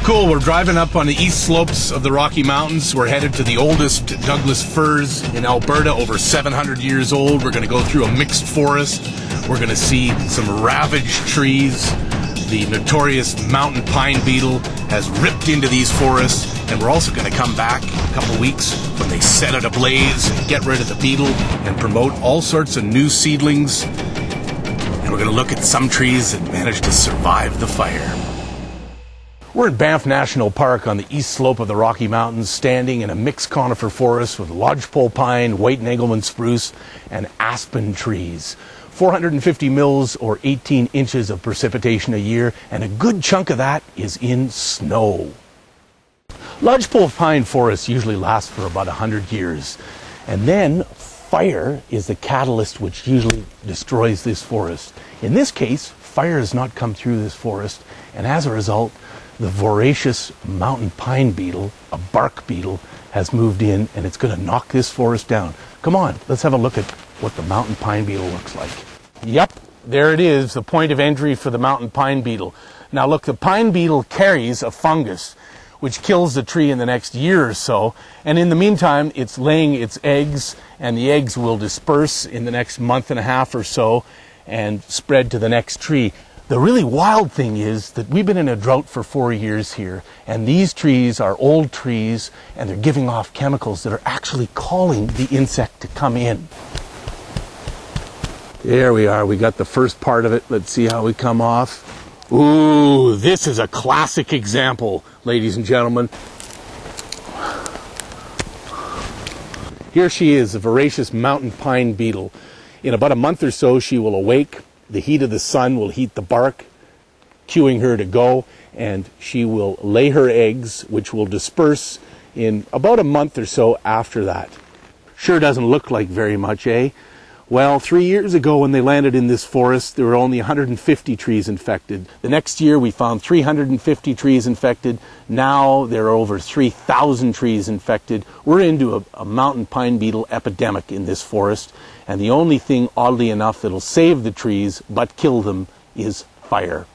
Cool, we're driving up on the east slopes of the Rocky Mountains. We're headed to the oldest Douglas firs in Alberta, over 700 years old. We're going to go through a mixed forest. We're going to see some ravaged trees. The notorious mountain pine beetle has ripped into these forests, and we're also going to come back a couple weeks when they set it ablaze and get rid of the beetle and promote all sorts of new seedlings. And we're going to look at some trees that managed to survive the fire. We're in Banff National Park on the east slope of the Rocky Mountains, standing in a mixed conifer forest with lodgepole pine, white and Engelmann spruce, and aspen trees. 450 mils or 18 inches of precipitation a year, and a good chunk of that is in snow. Lodgepole pine forests usually last for about 100 years, and then fire is the catalyst which usually destroys this forest. In this case, fire has not come through this forest, and as a result, the voracious mountain pine beetle, a bark beetle, has moved in, and it's going to knock this forest down. Come on, let's have a look at what the mountain pine beetle looks like. Yep, there it is, the point of entry for the mountain pine beetle. Now look, the pine beetle carries a fungus which kills the tree in the next year or so, and in the meantime it's laying its eggs, and the eggs will disperse in the next month and a half or so and spread to the next tree. The really wild thing is that we've been in a drought for 4 years here, and these trees are old trees, and they're giving off chemicals that are actually calling the insect to come in. There we are, we got the first part of it. Let's see how we come off. Ooh, this is a classic example, ladies and gentlemen. Here she is, a voracious mountain pine beetle. In about a month or so, she will awake. The heat of the sun will heat the bark, cueing her to go, and she will lay her eggs, which will disperse in about a month or so after that. Sure doesn't look like very much, eh? Well, 3 years ago when they landed in this forest, there were only 150 trees infected. The next year we found 350 trees infected. Now there are over 3,000 trees infected. We're into a mountain pine beetle epidemic in this forest, and the only thing, oddly enough, that'll save the trees but kill them is fire.